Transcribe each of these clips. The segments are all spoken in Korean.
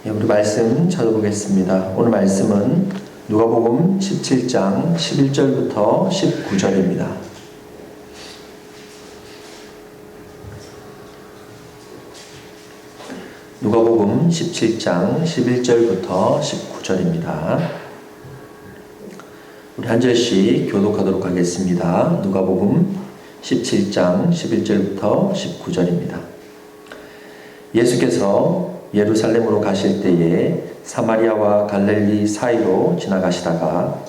예, 우리 말씀 찾아보겠습니다. 오늘 말씀은 누가복음 17장 11절부터 19절입니다. 누가복음 17장 11절부터 19절입니다. 우리 한 절씩 교독하도록 하겠습니다. 누가복음 17장 11절부터 19절입니다. 예수께서 예루살렘으로 가실 때에 사마리아와 갈릴리 사이로 지나가시다가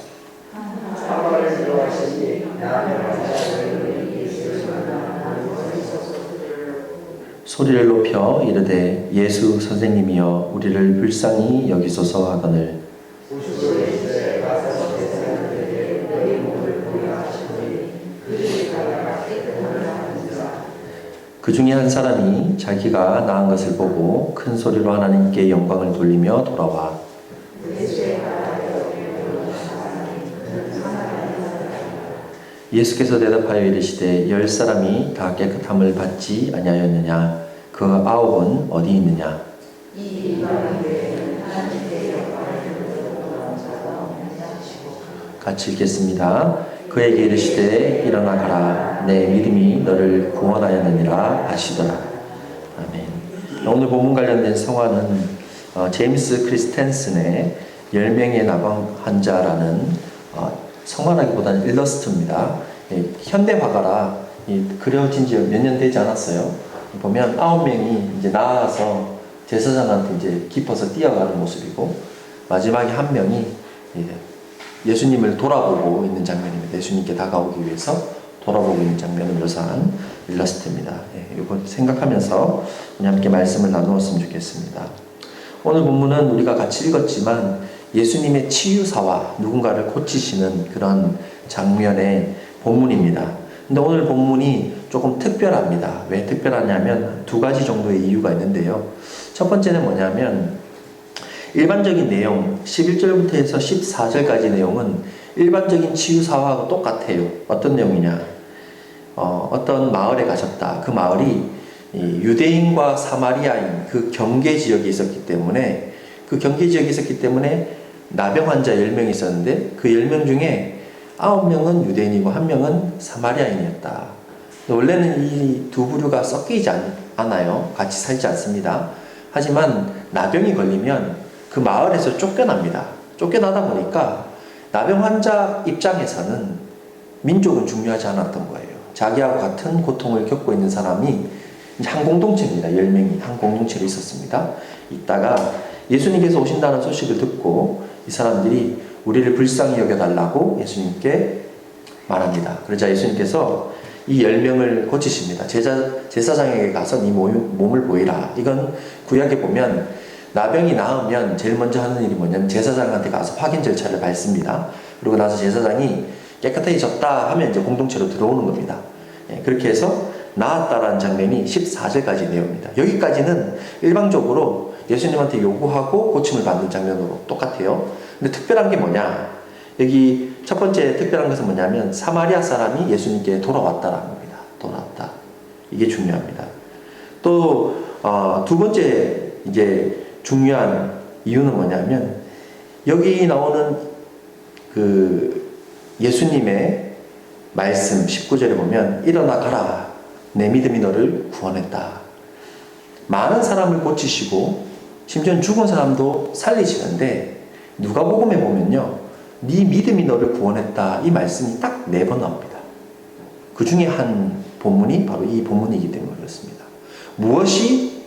소리를 높여 이르되 예수 선생님이여 우리를 불쌍히 여기소서 하거늘 그 중에 한 사람이 자기가 나은 것을 보고 큰 소리로 하나님께 영광을 돌리며 돌아와 예수께서 대답하여 이르시되 10사람이 다 깨끗함을 받지 아니하였느냐 그 9은 어디 있느냐 같이 읽겠습니다. 그에게 이르시되 일어나 가라 내 믿음이 너를 구원하였느니라 하시더라. 아멘. 오늘 본문 관련된 성화는 제임스 크리스텐슨의 10명의 나방 환자라는 성화라기보다는 일러스트입니다. 현대 화가라 그려진 지 몇 년 되지 않았어요. 보면 9명이 이제 나아서 제사장한테 이제 깊어서 뛰어가는 모습이고 마지막에 한 명이 예수님을 돌아보고 있는 장면입니다. 예수님께 다가오기 위해서 돌아보고 있는 장면을 묘사한 일러스트입니다. 이거 생각하면서 함께 말씀을 나누었으면 좋겠습니다. 오늘 본문은 우리가 같이 읽었지만 예수님의 치유사와 누군가를 고치시는 그런 장면의 본문입니다. 근데 오늘 본문이 조금 특별합니다. 왜 특별하냐면 두 가지 정도의 이유가 있는데요. 첫 번째는 뭐냐면 일반적인 내용, 11절부터 해서 14절까지 내용은 일반적인 치유사화하고 똑같아요. 어떤 내용이냐? 어떤 마을에 가셨다. 그 마을이 유대인과 사마리아인 그 경계 지역에 있었기 때문에 나병 환자 10명이 있었는데 그 10명 중에 9명은 유대인이고 1명은 사마리아인이었다. 원래는 이 두 부류가 섞이지 않아요. 같이 살지 않습니다. 하지만 나병이 걸리면 그 마을에서 쫓겨납니다. 쫓겨나다 보니까 나병 환자 입장에서는 민족은 중요하지 않았던 거예요. 자기하고 같은 고통을 겪고 있는 사람이 한 공동체입니다. 10명이 한 공동체로 있었습니다. 있다가 예수님께서 오신다는 소식을 듣고 이 사람들이 우리를 불쌍히 여겨달라고 예수님께 말합니다. 그러자 예수님께서 이 10명을 고치십니다. 제사장에게 가서 네 몸을 보이라. 이건 구약에 보면 나병이 나으면 제일 먼저 하는 일이 뭐냐면 제사장한테 가서 확인 절차를 밟습니다. 그러고 나서 제사장이 깨끗해졌다 하면 이제 공동체로 들어오는 겁니다. 그렇게 해서 나았다라는 장면이 14절까지 내용입니다. 여기까지는 일방적으로 예수님한테 요구하고 고침을 받는 장면으로 똑같아요. 근데 특별한 게 뭐냐? 여기 첫 번째 특별한 것은 뭐냐면 사마리아 사람이 예수님께 돌아왔다라는 겁니다. 돌아왔다. 이게 중요합니다. 또 두 번째 이제 중요한 이유는 뭐냐면 여기 나오는 그 예수님의 말씀 19절에 보면 일어나 가라 내 믿음이 너를 구원했다. 많은 사람을 고치시고 심지어 죽은 사람도 살리시는데 누가복음에 보면요 네 믿음이 너를 구원했다 이 말씀이 딱 4번 나옵니다. 그 중에 한 본문이 바로 이 본문이기 때문에 그렇습니다. 무엇이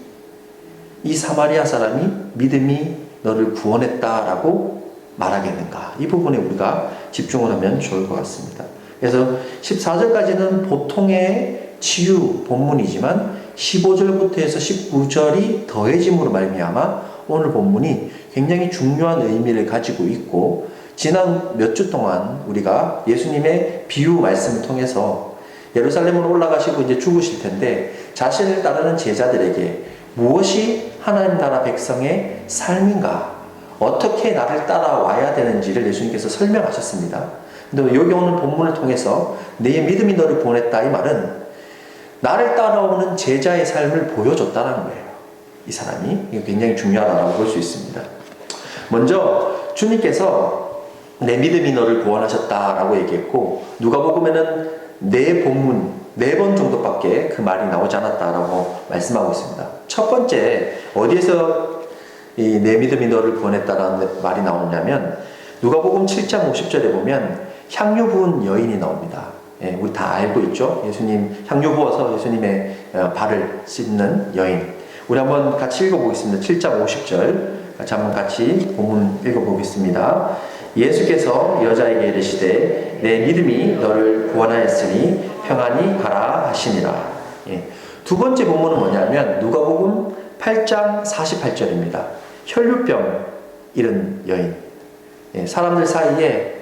이 사마리아 사람이 믿음이 너를 구원했다라고 말하겠는가? 이 부분에 우리가 집중을 하면 좋을 것 같습니다. 그래서 14절까지는 보통의 치유 본문이지만 15절부터 해서 19절이 더해짐으로 말미암아 오늘 본문이 굉장히 중요한 의미를 가지고 있고 지난 몇 주 동안 우리가 예수님의 비유 말씀을 통해서 예루살렘으로 올라가시고 이제 죽으실 텐데 자신을 따르는 제자들에게 무엇이 하나님 나라 백성의 삶인가? 어떻게 나를 따라와야 되는지를 예수님께서 설명하셨습니다. 근데 여기 오는 본문을 통해서 내 믿음이 너를 구원했다 이 말은 나를 따라오는 제자의 삶을 보여줬다는 거예요. 이 사람이. 이게 굉장히 중요하다고 볼 수 있습니다. 먼저 주님께서 내 믿음이 너를 구원하셨다라고 얘기했고, 누가복음에는 네 본문 4번 정도밖에 그 말이 나오지 않았다라고 말씀하고 있습니다. 첫 번째, 어디에서 이 내 믿음이 너를 구원했다라는 말이 나오냐면 누가복음 7장 50절에 보면 향유 부은 여인이 나옵니다. 예, 우리 다 알고 있죠? 예수님 향유 부어서 예수님의 발을 씻는 여인. 우리 한번 같이 읽어보겠습니다. 7장 50절 한번 같이 본문 읽어보겠습니다. 예수께서 여자에게 이르시되 내 믿음이 너를 구원하였으니 평안히 가라 하시니라. 예. 두 번째 본문은 뭐냐면 누가복음 8장 48절입니다. 혈류병 잃은 여인. 예, 사람들 사이에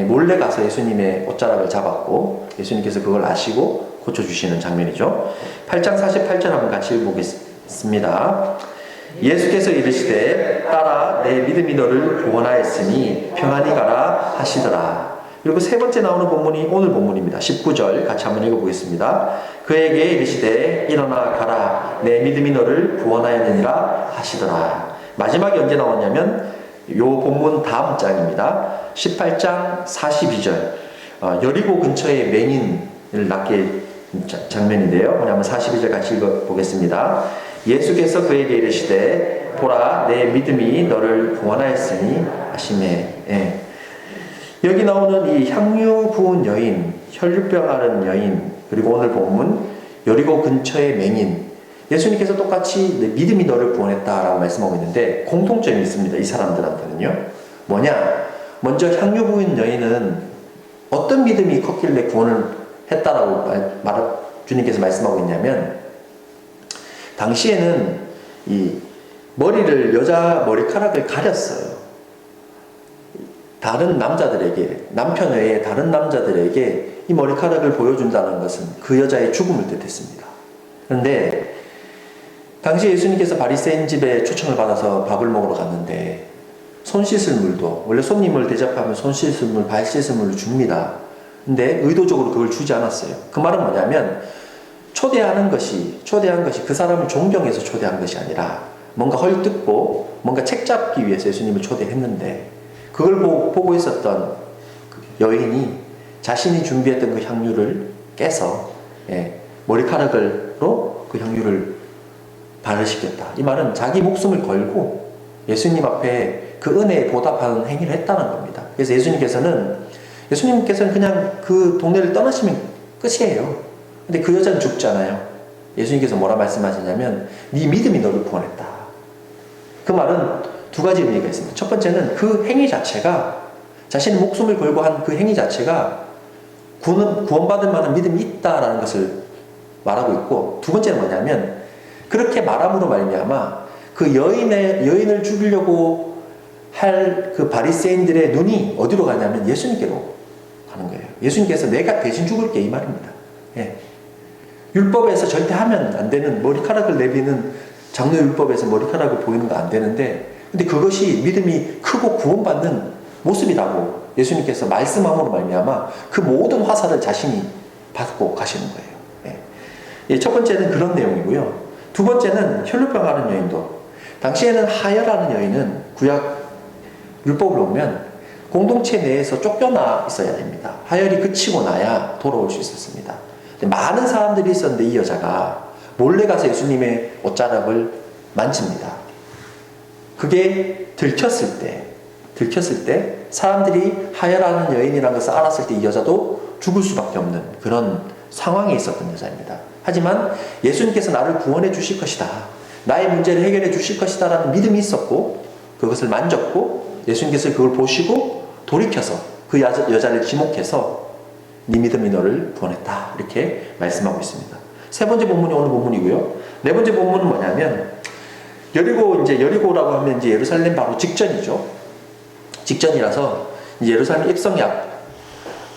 몰래 가서 예수님의 옷자락을 잡았고 예수님께서 그걸 아시고 고쳐주시는 장면이죠. 8장 48절 한번 같이 읽어보겠습니다. 예수께서 이르시되 따라 내 믿음이 너를 구원하였으니 평안히 가라 하시더라. 그리고 세 번째 나오는 본문이 오늘 본문입니다. 19절 같이 한번 읽어보겠습니다. 그에게 이르시되 일어나 가라 내 믿음이 너를 구원하였느니라 하시더라. 마지막에 언제 나왔냐면 요 본문 다음 장입니다. 18장 42절 여리고 근처에 맹인을 낳게 장면인데요. 오늘 한번 42절 같이 읽어보겠습니다. 예수께서 그에게 이르시되 보라 내 믿음이 너를 구원하였으니 하시매. 예. 여기 나오는 이 향유 부은 여인, 혈류병 앓은 여인, 그리고 오늘 본문 여리고 근처의 맹인, 예수님께서 똑같이 내 믿음이 너를 구원했다라고 말씀하고 있는데 공통점이 있습니다. 이 사람들한테는요. 뭐냐? 먼저 향유 부은 여인은 어떤 믿음이 컸길래 구원을 했다라고 주님께서 말씀하고 있냐면 당시에는 이 머리를 여자 머리카락을 가렸어요. 다른 남자들에게, 남편 외에 다른 남자들에게 이 머리카락을 보여준다는 것은 그 여자의 죽음을 뜻했습니다. 그런데 당시 예수님께서 바리새인 집에 초청을 받아서 밥을 먹으러 갔는데 손 씻을 물도, 원래 손님을 대접하면 손 씻을 물, 발 씻을 물을 줍니다. 근데 의도적으로 그걸 주지 않았어요. 그 말은 뭐냐면 초대한 것이 그 사람을 존경해서 초대한 것이 아니라 뭔가 헐뜯고 뭔가 책 잡기 위해서 예수님을 초대했는데 그걸 보고 있었던 여인이 자신이 준비했던 그 향유를 깨서 머리카락으로 그 향유를 바르시켰다. 이 말은 자기 목숨을 걸고 예수님 앞에 그 은혜에 보답하는 행위를 했다는 겁니다. 그래서 예수님께서는 그냥 그 동네를 떠나시면 끝이에요. 근데 그 여자는 죽잖아요. 예수님께서 뭐라 말씀하시냐면 네 믿음이 너를 구원했다. 그 말은 두 가지 의미가 있습니다. 첫 번째는 그 행위 자체가 자신의 목숨을 걸고 한 그 행위 자체가 구원받을 만한 믿음이 있다라는 것을 말하고 있고, 두 번째는 뭐냐면 그렇게 말함으로 말미암아 그 여인을 죽이려고 할 그 바리새인들의 눈이 어디로 가냐면 예수님께로 가는 거예요. 예수님께서 내가 대신 죽을게 이 말입니다. 예. 율법에서 절대 하면 안 되는 머리카락을 내비는 장로율법에서 머리카락을 보이는 거 안 되는데 근데 그것이 믿음이 크고 구원받는 모습이라고 예수님께서 말씀함으로 말미암아 그 모든 화살을 자신이 받고 가시는 거예요. 예. 첫 번째는 그런 내용이고요. 두 번째는 혈류병 앓은 여인도 당시에는 하혈하는 여인은 구약 율법을 보면 공동체 내에서 쫓겨나 있어야 됩니다. 하혈이 그치고 나야 돌아올 수 있었습니다. 많은 사람들이 있었는데 이 여자가 몰래 가서 예수님의 옷자락을 만집니다. 그게 들켰을 때 사람들이 하혈하는 여인이라는 것을 알았을 때 이 여자도 죽을 수밖에 없는 그런 상황에 있었던 여자입니다. 하지만 예수님께서 나를 구원해 주실 것이다. 나의 문제를 해결해 주실 것이다 라는 믿음이 있었고 그것을 만졌고 예수님께서 그걸 보시고 돌이켜서 그 여자를 지목해서 네 믿음이 너를 구원했다. 이렇게 말씀하고 있습니다. 세 번째 본문이 오늘 본문이고요. 네 번째 본문은 뭐냐면 여리고라고 하면 이제 예루살렘 바로 직전이죠. 직전이라서 이제 예루살렘 입성이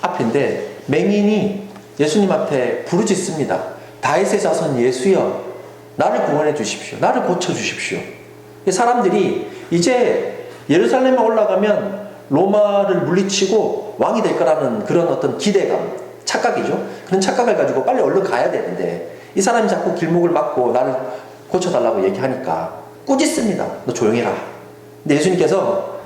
앞인데 맹인이 예수님 앞에 부르짖습니다. 다윗의 자손 예수여, 나를 구원해 주십시오. 나를 고쳐 주십시오. 사람들이 이제 예루살렘에 올라가면 로마를 물리치고 왕이 될 거라는 그런 어떤 기대감, 착각이죠. 그런 착각을 가지고 빨리 얼른 가야 되는데 이 사람이 자꾸 길목을 막고 나를 고쳐달라고 얘기하니까 꾸짖습니다. 너 조용해라. 근데 예수님께서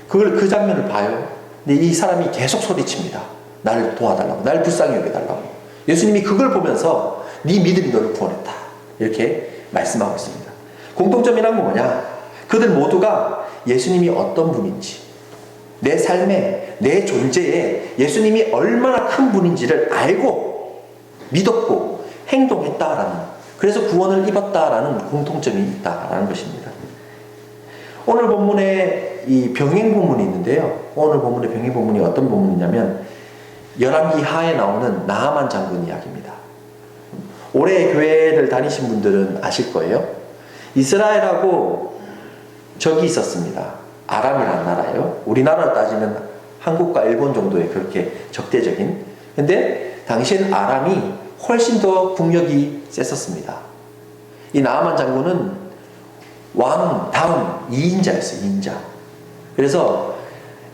그 장면을 봐요. 근데 이 사람이 계속 소리칩니다. 나를 도와달라고, 나를 불쌍히 여겨달라고. 예수님이 그걸 보면서 네 믿음이 너를 구원했다, 이렇게 말씀하고 있습니다. 공통점이란 건 뭐냐? 그들 모두가 예수님이 어떤 분인지, 내 삶에, 내 존재에 예수님이 얼마나 큰 분인지를 알고 믿었고 행동했다라는, 그래서 구원을 입었다라는 공통점이 있다라는 것입니다. 오늘 본문에 이 병행 본문이 있는데요. 오늘 본문의 병행 본문이 어떤 본문이냐면 열왕기 하에 나오는 나하만 장군 이야기입니다. 오래 교회를 다니신 분들은 아실 거예요. 이스라엘하고 적이 있었습니다. 아람이라는 나라예요. 우리나라로 따지면 한국과 일본 정도의 그렇게 적대적인. 근데 당시엔 아람이 훨씬 더 국력이 셌었습니다. 이 나하만 장군은 왕 다음 2인자였어요. 2인자. 그래서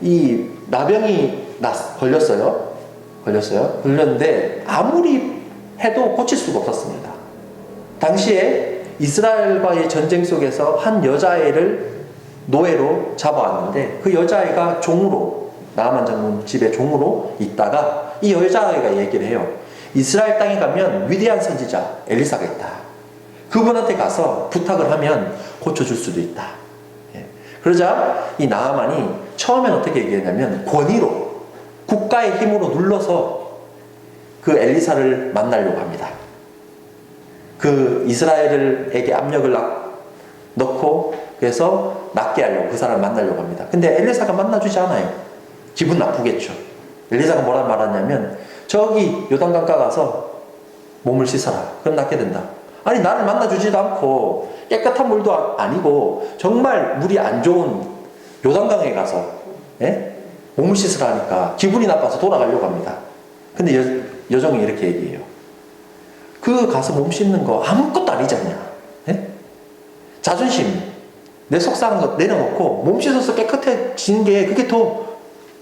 이 나병이 걸렸는데 아무리 해도 고칠 수가 없었습니다. 당시에 이스라엘과의 전쟁 속에서 한 여자애를 노예로 잡아왔는데 그 여자아이가 종으로, 나하만 장군 집에 종으로 있다가 이 여자아이가 얘기를 해요. 이스라엘 땅에 가면 위대한 선지자 엘리사가 있다. 그분한테 가서 부탁을 하면 고쳐줄 수도 있다. 예. 그러자 이 나하만이 처음엔 어떻게 얘기했냐면 권위로, 국가의 힘으로 눌러서 그 엘리사를 만나려고 합니다. 그 이스라엘에게 압력을 넣고 그래서 낫게 하려고 그 사람을 만나려고 합니다. 근데 엘리사가 만나주지 않아요. 기분 나쁘겠죠. 엘리사가 뭐라 말하냐면 저기 요단강가 가서 몸을 씻어라. 그럼 낫게 된다. 아니 나를 만나주지도 않고 깨끗한 물도 아니고 정말 물이 안 좋은 요단강에 가서 몸을 씻으라니까 기분이 나빠서 돌아가려고 합니다. 근데 여종이 이렇게 얘기해요. 그 가서 몸 씻는 거 아무것도 아니지 않냐. 자존심, 내 속상한 거 내려놓고 몸 씻어서 깨끗해지는 게 그게 더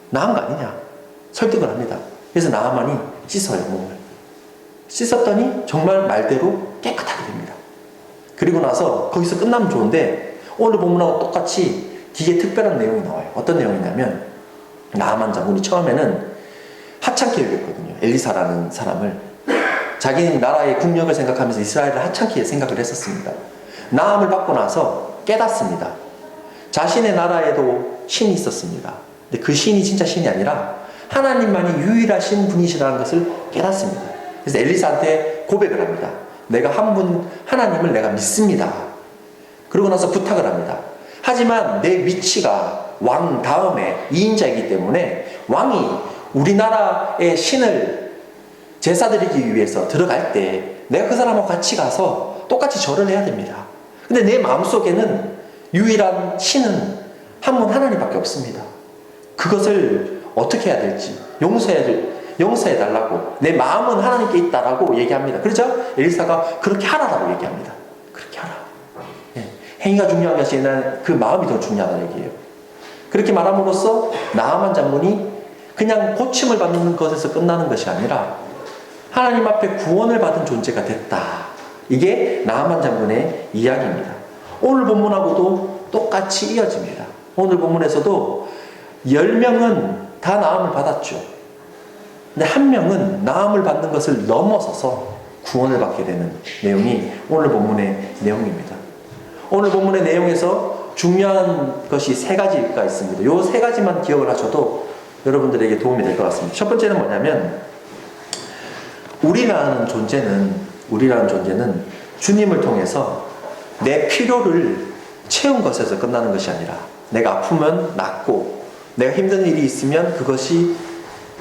나은 거 아니냐. 설득을 합니다. 그래서 나하만이 씻어요, 몸을. 씻었더니 정말 말대로 깨끗하게 됩니다. 그리고 나서 거기서 끝나면 좋은데 오늘 본문하고 똑같이 되게 특별한 내용이 나와요. 어떤 내용이냐면 나하만 장군이 처음에는 하찮게 여겼거든요. 엘리사라는 사람을. 자기 나라의 국력을 생각하면서 이스라엘을 하찮게 생각을 했었습니다. 나음을 받고 나서 깨닫습니다. 자신의 나라에도 신이 있었습니다. 근데 그 신이 진짜 신이 아니라 하나님만이 유일하신 분이시라는 것을 깨닫습니다. 그래서 엘리사한테 고백을 합니다. 내가 한 분 하나님을 내가 믿습니다. 그러고 나서 부탁을 합니다. 하지만 내 위치가 왕 다음에 2인자이기 때문에 왕이 우리나라의 신을 제사드리기 위해서 들어갈 때 내가 그 사람하고 같이 가서 똑같이 절을 해야 됩니다. 근데 내 마음속에는 유일한 신은 한 분 하나님밖에 없습니다. 그것을 어떻게 해야 될지 용서해 달라고, 내 마음은 하나님께 있다라고 얘기합니다. 그러자 엘리사가 그렇게 하라라고 얘기합니다. 그렇게 하라. 행위가 중요한 것이 아니라 그 마음이 더 중요하다는 얘기예요. 그렇게 말함으로써 나하만 장군이 그냥 고침을 받는 것에서 끝나는 것이 아니라 하나님 앞에 구원을 받은 존재가 됐다. 이게 나하만 장군의 이야기입니다. 오늘 본문하고도 똑같이 이어집니다. 오늘 본문에서도 10명은 다 나음을 받았죠. 근데 한 명은 나음을 받는 것을 넘어서서 구원을 받게 되는 내용이 오늘 본문의 내용입니다. 오늘 본문의 내용에서 중요한 것이 3가지가 있습니다. 이 3가지만 기억을 하셔도 여러분들에게 도움이 될 것 같습니다. 첫 번째는 뭐냐면 우리라는 존재는 주님을 통해서 내 필요를 채운 것에서 끝나는 것이 아니라 내가 아프면 낫고 내가 힘든 일이 있으면 그것이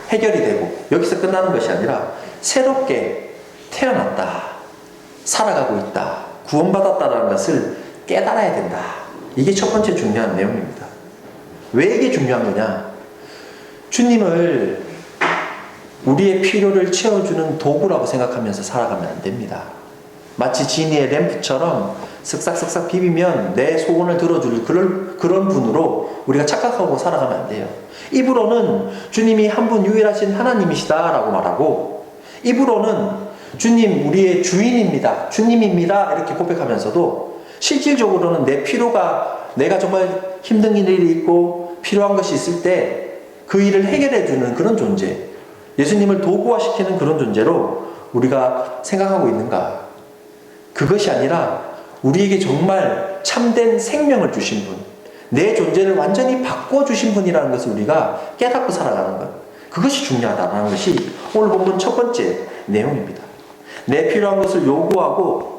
해결이 되고 여기서 끝나는 것이 아니라 새롭게 태어났다, 살아가고 있다, 구원받았다는 것을 깨달아야 된다. 이게 첫 번째 중요한 내용입니다. 왜 이게 중요한 거냐? 주님을 우리의 필요를 채워주는 도구라고 생각하면서 살아가면 안 됩니다. 마치 지니의 램프처럼 슥싹슥싹 비비면 내 소원을 들어줄 그런 분으로 우리가 착각하고 살아가면 안 돼요. 입으로는 주님이 한 분 유일하신 하나님이시다라고 말하고, 입으로는 주님 우리의 주인입니다, 주님입니다 이렇게 고백하면서도 실질적으로는 내 필요가, 내가 정말 힘든 일이 있고 필요한 것이 있을 때 그 일을 해결해 주는 그런 존재, 예수님을 도구화시키는 그런 존재로 우리가 생각하고 있는가? 그것이 아니라 우리에게 정말 참된 생명을 주신 분, 내 존재를 완전히 바꿔주신 분이라는 것을 우리가 깨닫고 살아가는 것, 그것이 중요하다는 것이 오늘 본문 첫 번째 내용입니다. 내 필요한 것을 요구하고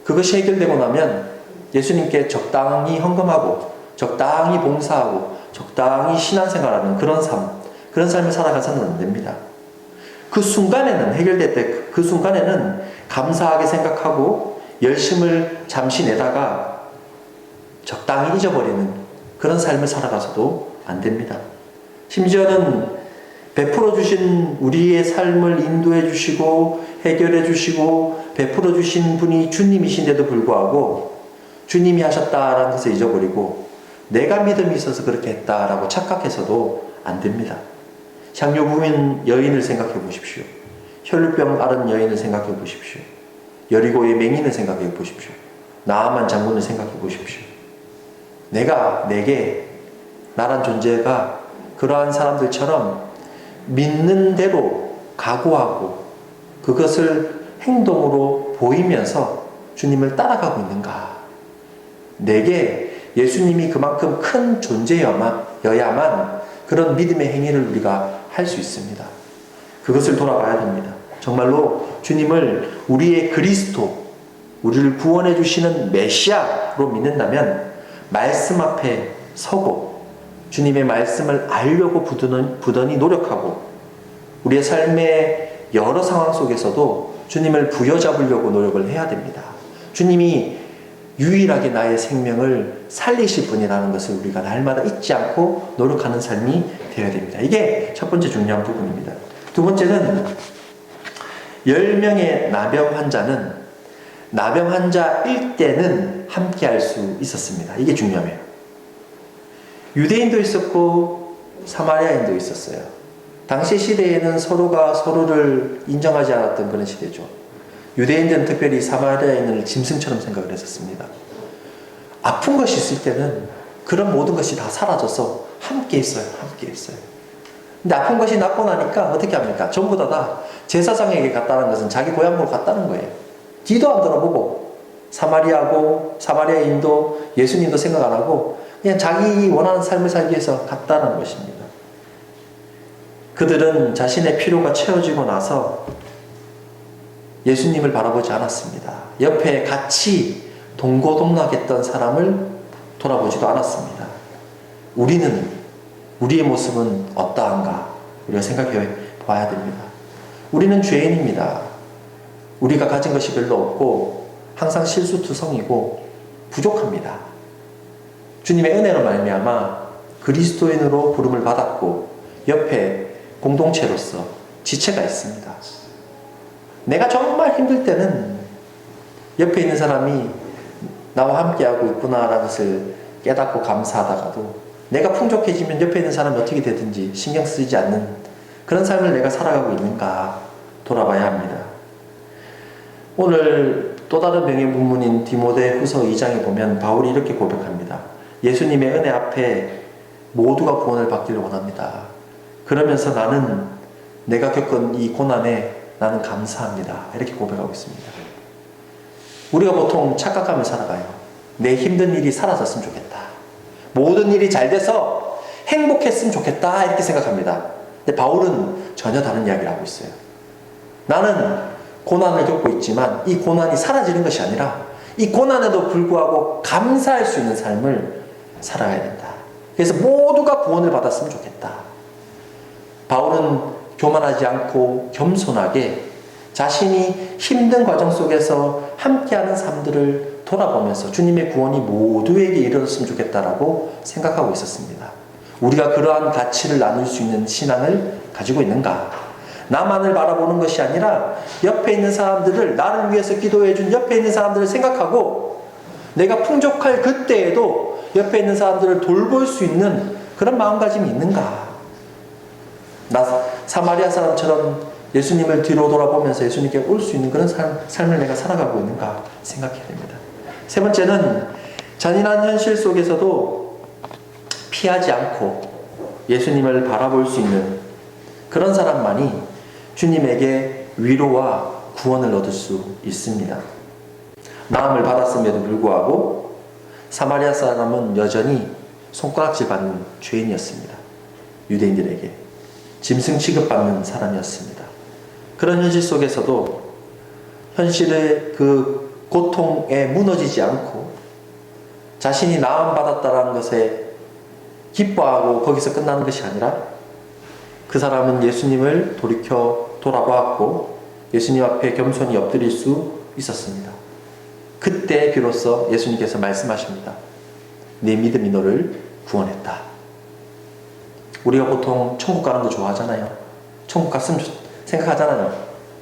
그것이 해결되고 나면 예수님께 적당히 헌금하고 적당히 봉사하고 적당히 신앙생활하는 그런 삶을 살아가서는 안 됩니다. 그 순간에는, 해결될 때 그 순간에는 감사하게 생각하고 열심을 잠시 내다가 적당히 잊어버리는 그런 삶을 살아가서도 안 됩니다. 심지어는 베풀어 주신 우리의 삶을 인도해 주시고 해결해 주시고 베풀어 주신 분이 주님이신데도 불구하고 주님이 하셨다라는 것을 잊어버리고 내가 믿음이 있어서 그렇게 했다라고 착각해서도 안 됩니다. 향료부인 여인을 생각해 보십시오. 혈루병 앓은 여인을 생각해 보십시오. 여리고의 맹인을 생각해 보십시오. 나아만 장군을 생각해 보십시오. 내게 나란 존재가 그러한 사람들처럼 믿는 대로 각오하고 그것을 행동으로 보이면서 주님을 따라가고 있는가? 내게 예수님이 그만큼 큰 존재여야만 그런 믿음의 행위를 우리가 할 수 있습니다. 그것을 돌아봐야 됩니다. 정말로 주님을 우리의 그리스도, 우리를 구원해 주시는 메시아로 믿는다면 말씀 앞에 서고 주님의 말씀을 알려고 부단히 노력하고 우리의 삶의 여러 상황 속에서도 주님을 부여잡으려고 노력을 해야 됩니다. 주님이 유일하게 나의 생명을 살리실 분이라는 것을 우리가 날마다 잊지 않고 노력하는 삶이 되어야 됩니다. 이게 첫 번째 중요한 부분입니다. 두 번째는 10명의 나병 환자는 나병 환자일 때는 함께 할 수 있었습니다. 이게 중요해요. 유대인도 있었고 사마리아인도 있었어요. 당시 시대에는 서로가 서로를 인정하지 않았던 그런 시대죠. 유대인들은 특별히 사마리아인을 짐승처럼 생각을 했었습니다. 아픈 것이 있을 때는 그런 모든 것이 다 사라져서 함께 있어요. 함께 있어요. 근데 아픈 것이 낫고 나니까 어떻게 합니까? 전부 다 제사장에게 갔다는 것은 자기 고향으로 갔다는 거예요. 뒤도 안 돌아보고 사마리아인도 예수님도 생각 안 하고 그냥 자기 원하는 삶을 살기 위해서 갔다는 것입니다. 그들은 자신의 필요가 채워지고 나서 예수님을 바라보지 않았습니다. 옆에 같이 동고동락했던 사람을 돌아보지도 않았습니다. 우리의 모습은 어떠한가? 우리가 생각해 봐야 됩니다. 우리는 죄인입니다. 우리가 가진 것이 별로 없고 항상 실수투성이고 부족합니다. 주님의 은혜로 말미암아 그리스도인으로 부름을 받았고 옆에 공동체로서 지체가 있습니다. 내가 정말 힘들 때는 옆에 있는 사람이 나와 함께하고 있구나라는 것을 깨닫고 감사하다가도 내가 풍족해지면 옆에 있는 사람이 어떻게 되든지 신경 쓰지 않는 그런 삶을 내가 살아가고 있는가 돌아봐야 합니다. 오늘 또 다른 명예 본문인 디모데후서 2장에 보면 바울이 이렇게 고백합니다. 예수님의 은혜 앞에 모두가 구원을 받기를 원합니다. 그러면서 나는 내가 겪은 이 고난에 나는 감사합니다. 이렇게 고백하고 있습니다. 우리가 보통 착각하며 살아가요. 내 힘든 일이 사라졌으면 좋겠다. 모든 일이 잘 돼서 행복했으면 좋겠다. 이렇게 생각합니다. 근데 바울은 전혀 다른 이야기를 하고 있어요. 나는 고난을 겪고 있지만 이 고난이 사라지는 것이 아니라 이 고난에도 불구하고 감사할 수 있는 삶을 살아야 된다. 그래서 모두가 구원을 받았으면 좋겠다. 바울은 교만하지 않고 겸손하게 자신이 힘든 과정 속에서 함께하는 삶들을 돌아보면서 주님의 구원이 모두에게 이르렀으면 좋겠다라고 생각하고 있었습니다. 우리가 그러한 가치를 나눌 수 있는 신앙을 가지고 있는가? 나만을 바라보는 것이 아니라 옆에 있는 사람들을, 나를 위해서 기도해준 옆에 있는 사람들을 생각하고 내가 풍족할 그때에도 옆에 있는 사람들을 돌볼 수 있는 그런 마음가짐이 있는가? 나 사마리아 사람처럼 예수님을 뒤로 돌아보면서 예수님께 올 수 있는 그런 삶을 내가 살아가고 있는가 생각해야 됩니다. 세 번째는 잔인한 현실 속에서도 피하지 않고 예수님을 바라볼 수 있는 그런 사람만이 주님에게 위로와 구원을 얻을 수 있습니다. 나음을 받았음에도 불구하고 사마리아 사람은 여전히 손가락질 받는 죄인이었습니다. 유대인들에게 짐승 취급받는 사람이었습니다. 그런 현실 속에서도 현실의 그 고통에 무너지지 않고 자신이 나음 받았다라는 것에 기뻐하고 거기서 끝나는 것이 아니라 그 사람은 예수님을 돌아보았고 예수님 앞에 겸손히 엎드릴 수 있었습니다. 그때 비로소 예수님께서 말씀하십니다. 내 믿음이 너를 구원했다. 우리가 보통 천국 가는 거 좋아하잖아요. 천국 갔으면 생각하잖아요.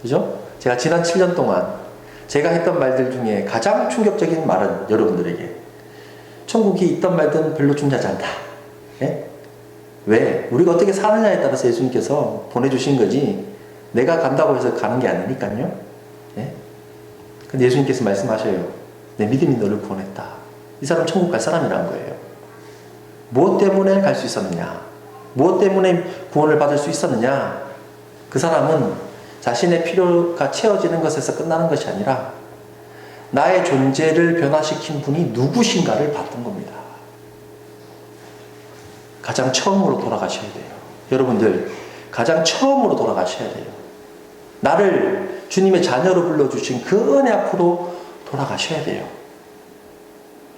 그죠? 제가 지난 7년 동안 제가 했던 말들 중에 가장 충격적인 말은 여러분들에게 천국이 있던 말든 별로 중요하지 않다. 예? 왜? 우리가 어떻게 사느냐에 따라서 예수님께서 보내주신 거지 내가 간다고 해서 가는 게 아니니까요. 예? 근데 예수님께서 말씀하셔요. 내 믿음이 너를 구원했다. 이 사람 천국 갈 사람이라는 거예요. 무엇 때문에 갈 수 있었느냐? 무엇 때문에 구원을 받을 수 있었느냐? 그 사람은 자신의 필요가 채워지는 것에서 끝나는 것이 아니라 나의 존재를 변화시킨 분이 누구신가를 봤던 겁니다. 가장 처음으로 돌아가셔야 돼요. 여러분들 가장 처음으로 돌아가셔야 돼요. 나를 주님의 자녀로 불러주신 그 은혜 앞으로 돌아가셔야 돼요.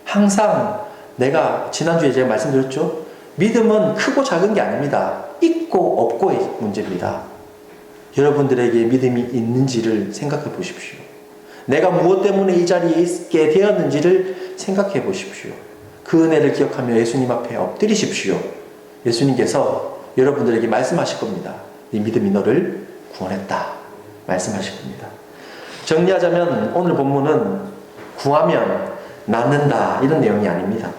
항상 내가 지난주에 제가 말씀드렸죠. 믿음은 크고 작은 게 아닙니다. 있고 없고의 문제입니다. 여러분들에게 믿음이 있는지를 생각해 보십시오. 내가 무엇 때문에 이 자리에 있게 되었는지를 생각해 보십시오. 그 은혜를 기억하며 예수님 앞에 엎드리십시오. 예수님께서 여러분들에게 말씀하실 겁니다. 네 믿음이 너를 구원했다. 말씀하실 겁니다. 정리하자면 오늘 본문은 구하면 낫는다 이런 내용이 아닙니다.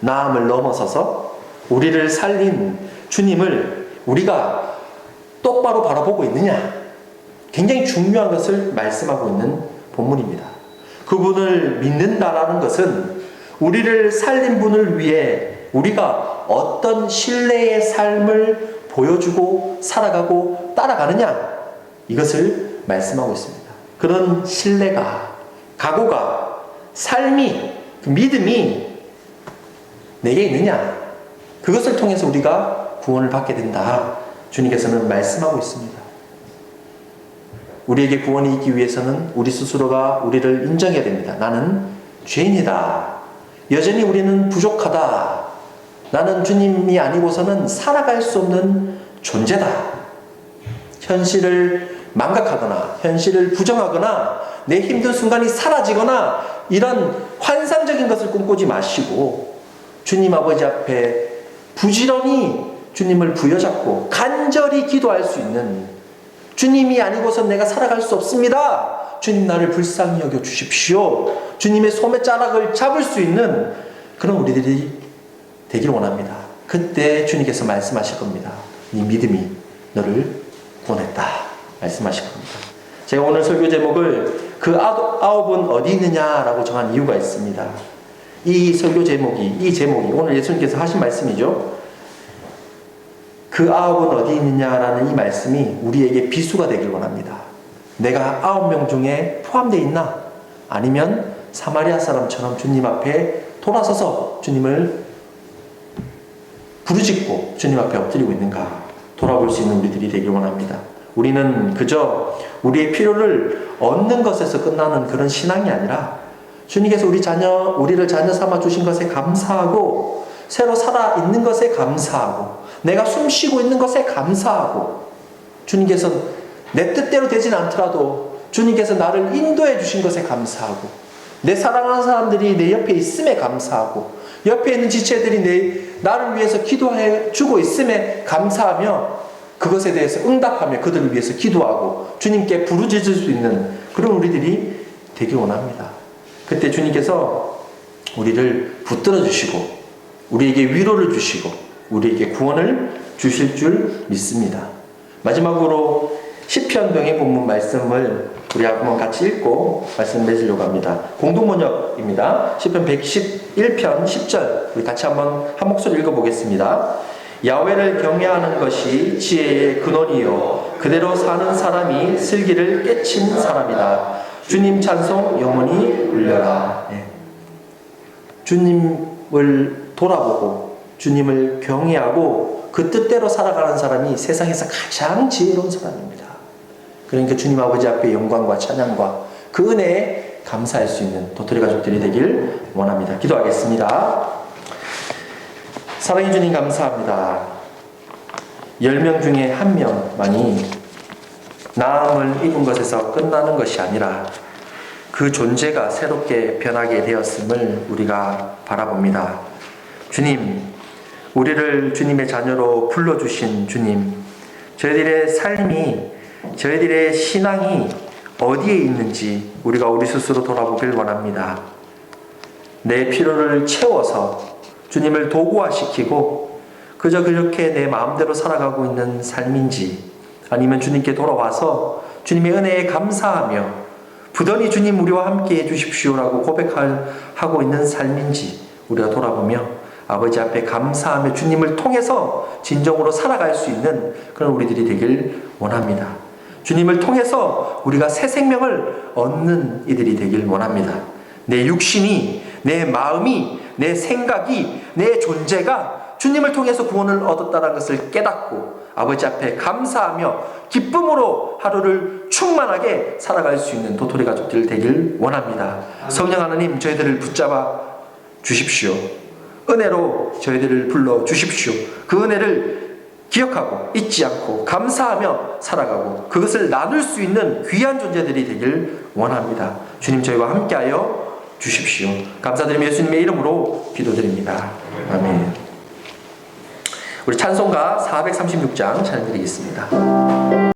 나음을 넘어서서 우리를 살린 주님을 우리가 똑바로 바라보고 있느냐, 굉장히 중요한 것을 말씀하고 있는 본문입니다. 그분을 믿는다라는 것은 우리를 살린 분을 위해 우리가 어떤 신뢰의 삶을 보여주고 살아가고 따라가느냐, 이것을 말씀하고 있습니다. 그런 신뢰가, 각오가, 삶이, 그 믿음이 내게 있느냐, 그것을 통해서 우리가 구원을 받게 된다. 주님께서는 말씀하고 있습니다. 우리에게 구원이 있기 위해서는 우리 스스로가 우리를 인정해야 됩니다. 나는 죄인이다. 여전히 우리는 부족하다. 나는 주님이 아니고서는 살아갈 수 없는 존재다. 현실을 망각하거나 현실을 부정하거나 내 힘든 순간이 사라지거나 이런 환상적인 것을 꿈꾸지 마시고 주님 아버지 앞에 부지런히 주님을 부여잡고 간절히 기도할 수 있는, 주님이 아니고선 내가 살아갈 수 없습니다. 주님 나를 불쌍히 여겨 주십시오. 주님의 소매자락을 잡을 수 있는 그런 우리들이 되길 원합니다. 그때 주님께서 말씀하실 겁니다. 네 믿음이 너를 구원했다. 말씀하실 겁니다. 제가 오늘 설교 제목을 그 아홉은 어디 있느냐라고 정한 이유가 있습니다. 이 설교 제목이, 이 제목이 오늘 예수님께서 하신 말씀이죠. 그 아홉은 어디 있느냐라는 이 말씀이 우리에게 비수가 되길 원합니다. 내가 9명 중에 포함되어 있나? 아니면 사마리아 사람처럼 주님 앞에 돌아서서 주님을 부르짖고 주님 앞에 엎드리고 있는가? 돌아볼 수 있는 우리들이 되길 원합니다. 우리는 그저 우리의 필요를 얻는 것에서 끝나는 그런 신앙이 아니라 주님께서 우리를 자녀 삼아 주신 것에 감사하고 새로 살아 있는 것에 감사하고 내가 숨 쉬고 있는 것에 감사하고 주님께서 내 뜻대로 되진 않더라도 주님께서 나를 인도해 주신 것에 감사하고 내 사랑하는 사람들이 내 옆에 있음에 감사하고 옆에 있는 지체들이 나를 위해서 기도해 주고 있음에 감사하며 그것에 대해서 응답하며 그들을 위해서 기도하고 주님께 부르짖을 수 있는 그런 우리들이 되길 원합니다. 그때 주님께서 우리를 붙들어 주시고 우리에게 위로를 주시고 우리에게 구원을 주실 줄 믿습니다. 마지막으로 시편 병의 본문 말씀을 우리 한번 같이 읽고 말씀 맺으려고 합니다. 공동번역입니다. 시편 111편 10절 우리 같이 한번 한 목소리 읽어보겠습니다. 야훼를 경외하는 것이 지혜의 근원이요 그대로 사는 사람이 슬기를 깨친 사람이다. 주님 찬송 영원히 울려라. 네. 주님을 돌아보고 주님을 경외하고 그 뜻대로 살아가는 사람이 세상에서 가장 지혜로운 사람입니다. 그러니까 주님 아버지 앞에 영광과 찬양과 그 은혜에 감사할 수 있는 도토리 가족들이 되길 원합니다. 기도하겠습니다. 사랑해 주님 감사합니다. 10명 중에 1명만이 나음을 입은 것에서 끝나는 것이 아니라 그 존재가 새롭게 변하게 되었음을 우리가 바라봅니다. 주님, 우리를 주님의 자녀로 불러주신 주님, 저희들의 삶이, 저희들의 신앙이 어디에 있는지 우리가 우리 스스로 돌아보길 원합니다. 내 필요를 채워서 주님을 도구화시키고 그저 그렇게 내 마음대로 살아가고 있는 삶인지, 아니면 주님께 돌아와서 주님의 은혜에 감사하며 부단히 주님 우리와 함께 해주십시오라고 고백하고 있는 삶인지 우리가 돌아보며 아버지 앞에 감사하며 주님을 통해서 진정으로 살아갈 수 있는 그런 우리들이 되길 원합니다. 주님을 통해서 우리가 새 생명을 얻는 이들이 되길 원합니다. 내 육신이, 내 마음이, 내 생각이, 내 존재가 주님을 통해서 구원을 얻었다는 것을 깨닫고 아버지 앞에 감사하며 기쁨으로 하루를 충만하게 살아갈 수 있는 도토리 가족들 되길 원합니다. 성령 하나님, 저희들을 붙잡아 주십시오. 은혜로 저희들을 불러 주십시오. 그 은혜를 기억하고 잊지 않고 감사하며 살아가고 그것을 나눌 수 있는 귀한 존재들이 되길 원합니다. 주님, 저희와 함께하여 주십시오. 감사드리며 예수님의 이름으로 기도드립니다. 아멘. 우리 찬송가 436장 찬양드리겠습니다.